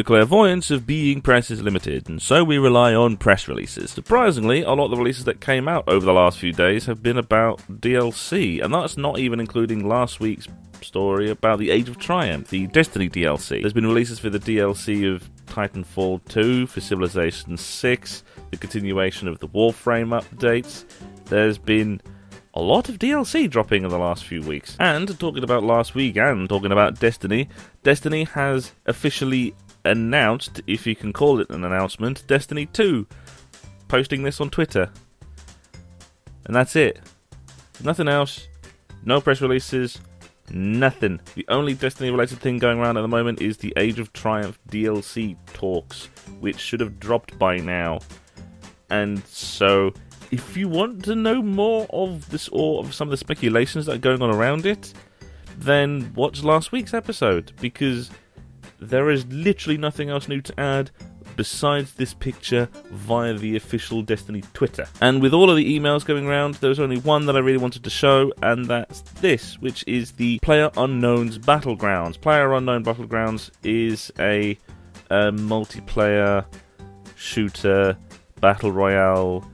The clairvoyance of being press is limited, and so we rely on press releases. Surprisingly, a lot of the releases that came out over the last few days have been about DLC, and that's not even including last week's story about the Age of Triumph, the Destiny DLC. There's been releases for the DLC of Titanfall 2, for Civilization 6, the continuation of the Warframe updates. There's been a lot of DLC dropping in the last few weeks. And talking about last week and talking about Destiny, Destiny has officially announced, if you can call it an announcement, Destiny 2, posting this on Twitter. And that's it. Nothing else, no press releases, nothing. The only Destiny-related thing going around at the moment is the Age of Triumph DLC talks, which should have dropped by now. And so, if you want to know more of this or of some of the speculations that are going on around it, then watch last week's episode, because there is literally nothing else new to add besides this picture via the official Destiny Twitter. And with all of the emails going around, there was only one that I really wanted to show, and that's this, which is the PlayerUnknown's Battlegrounds. PlayerUnknown Battlegrounds is a multiplayer shooter battle royale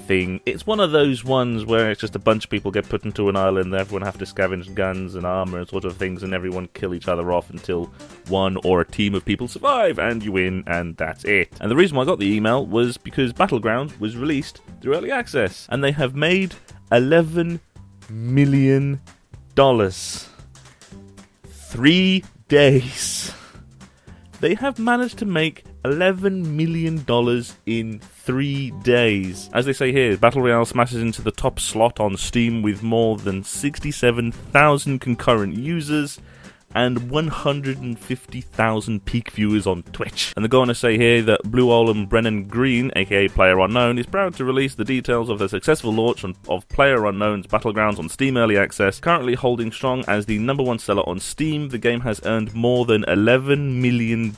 thing. It's one of those ones where it's just a bunch of people get put into an island and everyone have to scavenge guns and armor and sort of things, and everyone kill each other off until one or a team of people survive and you win, and that's it. And the reason why I got the email was because Battlegrounds was released through early access, and they have made $11 million. 3 days. They have managed to make $11 million in 3 days. As they say here, Battle Royale smashes into the top slot on Steam with more than 67,000 concurrent users and 150,000 peak viewers on Twitch. And they go on to say here that Blue Owl Brennan Green, aka PlayerUnknown, is proud to release the details of the successful launch of PlayerUnknown's Battlegrounds on Steam Early Access. Currently holding strong as the #1 seller on Steam, the game has earned more than $11 million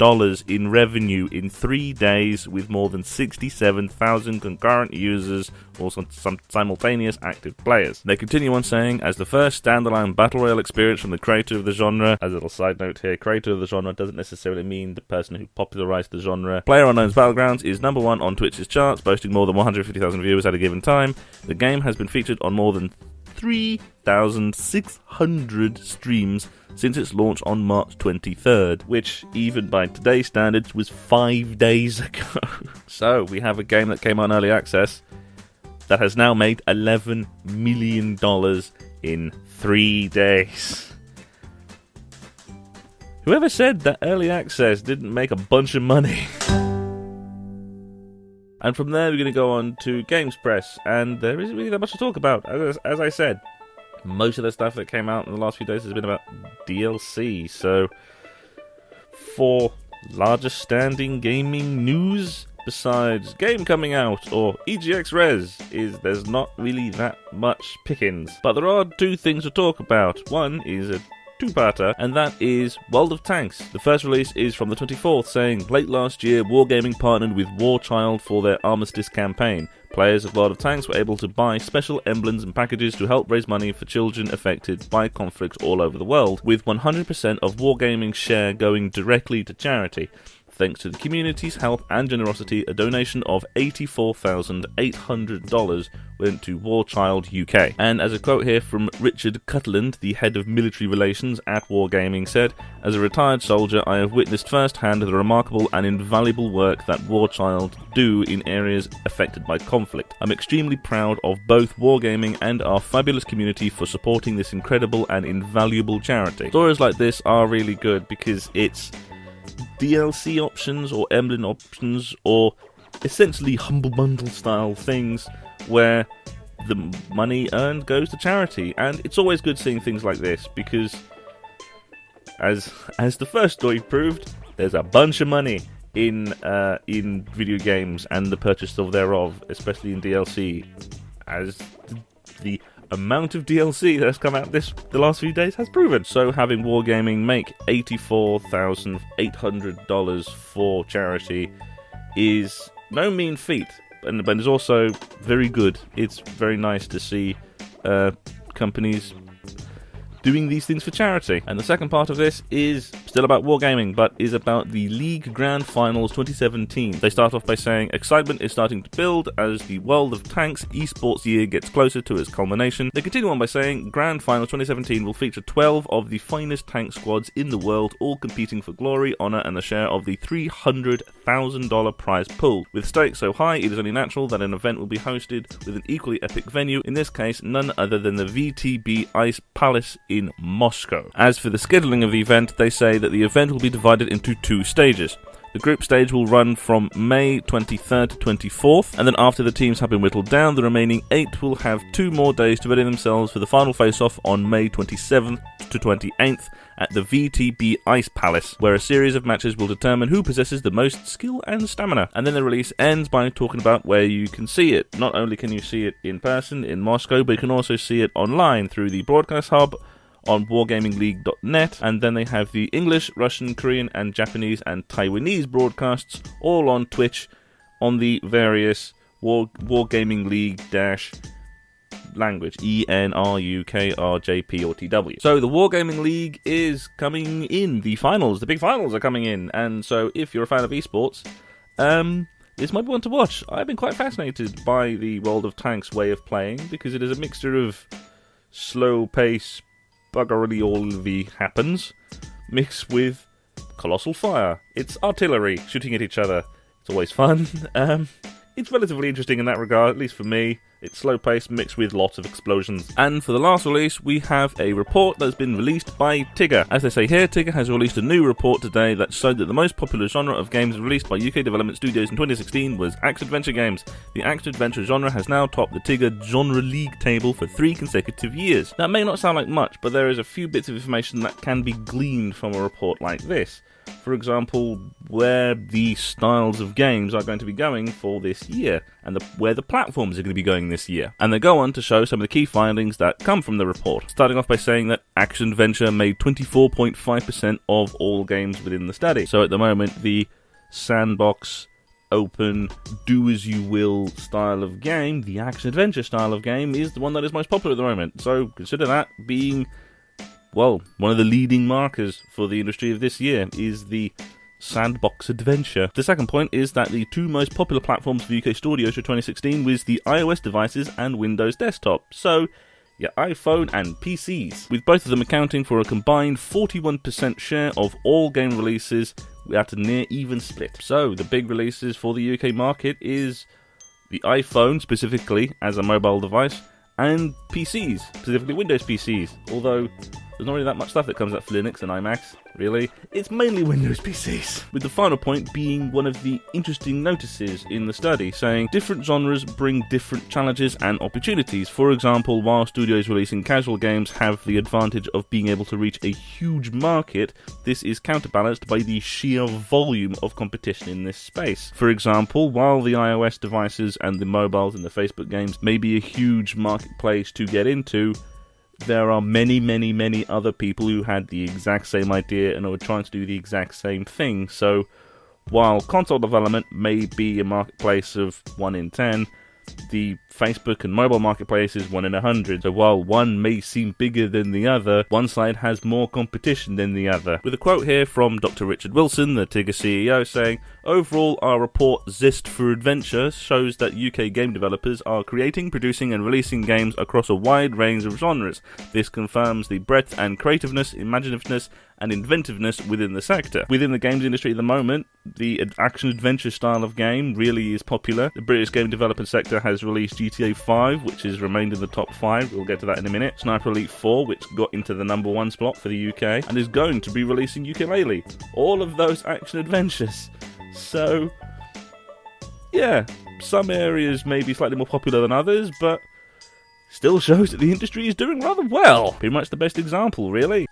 in revenue in 3 days, with more than 67,000 concurrent users, also some simultaneous active players. They continue on saying, as the first standalone Battle Royale experience from the creator of the genre, as a little side note here, creator of the genre doesn't necessarily mean the person who popularized the genre. PlayerUnknown's Battlegrounds is #1 on Twitch's charts, boasting more than 150,000 viewers at a given time. The game has been featured on more than 3,600 streams since its launch on March 23rd, which, even by today's standards, was 5 days ago. So, we have a game that came on early access that has now made $11 million in 3 days. Whoever said that early access didn't make a bunch of money? And from there we're going to go on to Games Press, and there isn't really that much to talk about. As I said, most of the stuff that came out in the last few days has been about DLC, so for largest standing gaming news, besides game coming out or EGX Res, there's not really that much pickings. But there are two things to talk about. One is a two-parter, and that is World of Tanks. The first release is from the 24th, saying, late last year, Wargaming partnered with Warchild for their Armistice campaign. Players of World of Tanks were able to buy special emblems and packages to help raise money for children affected by conflicts all over the world, with 100% of Wargaming's share going directly to charity. Thanks to the community's help and generosity, a donation of $84,800 went to Warchild UK. And as a quote here from Richard Cutland, the head of military relations at Wargaming, said, as a retired soldier, I have witnessed firsthand the remarkable and invaluable work that Warchild do in areas affected by conflict. I'm extremely proud of both Wargaming and our fabulous community for supporting this incredible and invaluable charity. Stories like this are really good because it's DLC options or emblem options or essentially humble bundle style things where the money earned goes to charity, and it's always good seeing things like this because as the first story proved, there's a bunch of money in video games and the purchase of thereof, especially in DLC, as the amount of DLC that has come out the last few days has proven. So having Wargaming make $84,800 for charity is no mean feat, but it's also very good. It's very nice to see companies doing these things for charity. And the second part of this is still about wargaming, but is about the League Grand Finals 2017. They start off by saying, excitement is starting to build as the World of Tanks esports year gets closer to its culmination. They continue on by saying, Grand Finals 2017 will feature 12 of the finest tank squads in the world, all competing for glory, honour, and a share of the $300,000 prize pool. With stakes so high, it is only natural that an event will be hosted with an equally epic venue, in this case none other than the VTB Ice Palace in Moscow. As for the scheduling of the event, they say that the event will be divided into 2 stages. The group stage will run from May 23rd to 24th, and then after the teams have been whittled down, the remaining 8 will have 2 more days to ready themselves for the final face-off on May 27th to 28th at the VTB Ice Palace, where a series of matches will determine who possesses the most skill and stamina. And then the release ends by talking about where you can see it. Not only can you see it in person in Moscow, but you can also see it online through the broadcast hub on wargamingleague.net, and then they have the English, Russian, Korean, and Japanese and Taiwanese broadcasts all on Twitch on the various Wargaming League language, ENRUKRJP or TW. So the Wargaming League is coming in. The finals, the big finals are coming in, and so if you're a fan of esports, this might be one to watch. I've been quite fascinated by the World of Tanks way of playing, because it is a mixture of slow pace, buggery all the happens, mixed with colossal fire. It's artillery shooting at each other. It's always fun. It's relatively interesting in that regard, at least for me. It's slow paced mixed with lots of explosions. And for the last release, we have a report that's been released by Tigger. As they say here, Tigger has released a new report today that showed that the most popular genre of games released by UK development studios in 2016 was action-adventure games. The action-adventure genre has now topped the Tigger Genre League table for 3 consecutive years. That may not sound like much, but there is a few bits of information that can be gleaned from a report like this. For example, where the styles of games are going to be going for this year, and where the platforms are going to be going this year. And they go on to show some of the key findings that come from the report, starting off by saying that action-adventure made 24.5% of all games within the study. So at the moment, the sandbox, open, do-as-you-will style of game, the action-adventure style of game, is the one that is most popular at the moment. So consider that being, well, one of the leading markers for the industry of this year is the sandbox adventure. The second point is that the 2 most popular platforms for UK studios for 2016 was the iOS devices and Windows desktop. So, your iPhone and PCs, with both of them accounting for a combined 41% share of all game releases at a near even split. So, the big releases for the UK market is the iPhone, specifically as a mobile device, and PCs, specifically Windows PCs, although there's not really that much stuff that comes out for Linux and iMacs, really. It's mainly Windows PCs. With the final point being one of the interesting notices in the study, saying different genres bring different challenges and opportunities. For example, while studios releasing casual games have the advantage of being able to reach a huge market, this is counterbalanced by the sheer volume of competition in this space. For example, while the iOS devices and the mobiles and the Facebook games may be a huge marketplace to get into, there are many other people who had the exact same idea and are trying to do the exact same thing. So, while console development may be a marketplace of 1 in 10, the Facebook and mobile marketplace is 1 in 100. So while one may seem bigger than the other, one side has more competition than the other. With a quote here from Dr. Richard Wilson, the Tigger CEO, saying, "Overall, our report Zest for Adventure shows that UK game developers are creating, producing and releasing games across a wide range of genres. This confirms the breadth and creativeness, imaginativeness and inventiveness within the sector." Within the games industry at the moment, the action-adventure style of game really is popular. The British game development sector has released GTA 5, which has remained in the top 5, we'll get to that in a minute. Sniper Elite 4, which got into the number 1 spot for the UK, and is going to be releasing Ukulele. All of those action-adventures. So, yeah, some areas may be slightly more popular than others, but still shows that the industry is doing rather well. Pretty much the best example, really.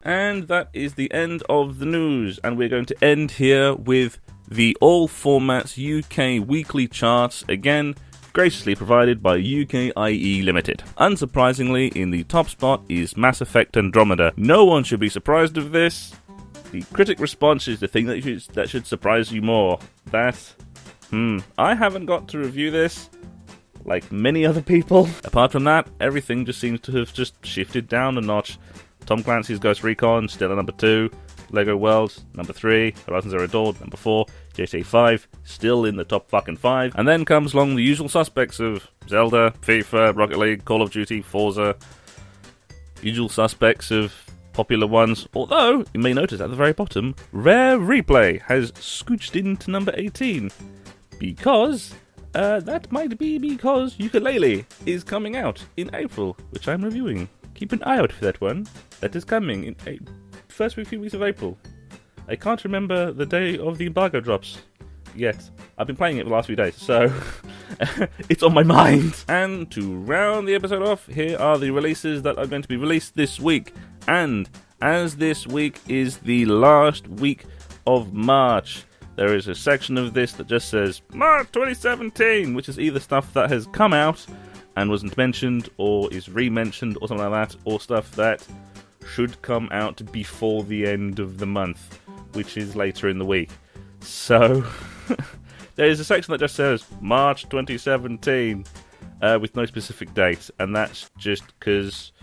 And that is the end of the news, and we're going to end here with the All Formats UK weekly charts, again graciously provided by UKIE Limited. Unsurprisingly, in the top spot is Mass Effect Andromeda. No one should be surprised of this. The critic response is the thing that should surprise you more. I haven't got to review this, like many other people. Apart from that, everything just seems to have just shifted down a notch. Tom Clancy's Ghost Recon, still at number 2. Lego Worlds, number 3. Horizon Zero Dawn, number 4. GTA 5, still in the top fucking 5. And then comes along the usual suspects of Zelda, FIFA, Rocket League, Call of Duty, Forza. Usual suspects of popular ones. Although, you may notice at the very bottom, Rare Replay has scooched into number 18. Because, that might be because Yooka-Laylee is coming out in April, which I'm reviewing. Keep an eye out for that one. That is coming in first few weeks of April. I can't remember the day of the embargo drops yet. I've been playing it the last few days, so it's on my mind. And to round the episode off, here are the releases that are going to be released this week. And as this week is the last week of March, there is a section of this that just says March 2017, which is either stuff that has come out and wasn't mentioned, or is re-mentioned, or something like that, or stuff that should come out before the end of the month, which is later in the week. So, there is a section that just says March 2017, with no specific date, and that's just because,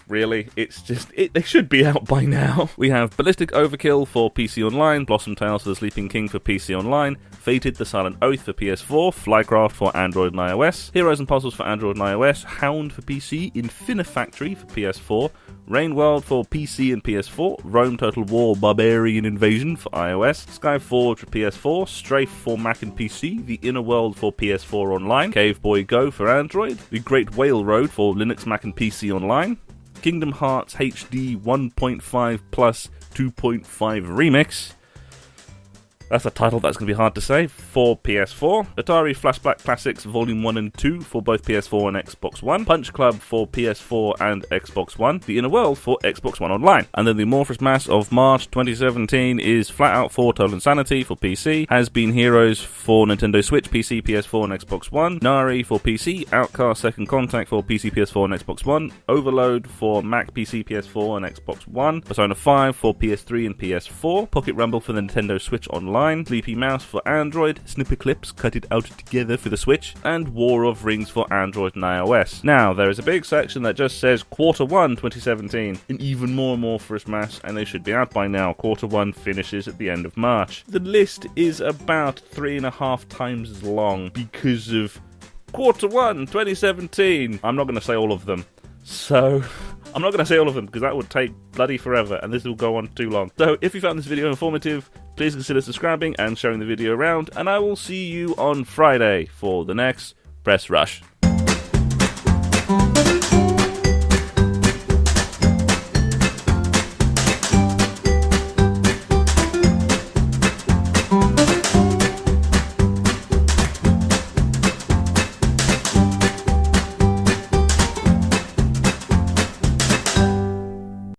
really, they should be out by now. We have Ballistic Overkill for PC Online, Blossom Tales for the Sleeping King for PC Online, Fated: The Silent Oath for PS4, Flycraft for Android and iOS, Heroes and Puzzles for Android and iOS, Hound for PC, Infinifactory for PS4, Rain World for PC and PS4, Rome Total War Barbarian Invasion for iOS, Skyforge for PS4, Strafe for Mac and PC, The Inner World for PS4 Online, Cave Boy Go for Android, The Great Whale Road for Linux, Mac and PC Online, Kingdom Hearts HD 1.5 plus 2.5 Remix. That's a title that's going to be hard to say, for PS4. Atari Flashback Classics Volume 1 and 2 for both PS4 and Xbox One. Punch Club for PS4 and Xbox One. The Inner World for Xbox One Online. And then the amorphous mass of March 2017 is Flat Out 4 Total Insanity for PC. Has Been Heroes for Nintendo Switch, PC, PS4 and Xbox One. Nari for PC. Outcast Second Contact for PC, PS4 and Xbox One. Overload for Mac, PC, PS4 and Xbox One. Persona 5 for PS3 and PS4. Pocket Rumble for the Nintendo Switch Online. Sleepy Mouse for Android, Snipper Clips cut it out together for the Switch, and War of Rings for Android and iOS. Now, there is a big section that just says Quarter 1 2017, an even more amorphous mass, and they should be out by now. Quarter 1 finishes at the end of March. The list is about 3.5 times as long because of Quarter 1 2017. I'm not going to say all of them, so I'm not going to say all of them because that would take bloody forever and this will go on too long. So if you found this video informative, please consider subscribing and sharing the video around, and I will see you on Friday for the next Press Rush.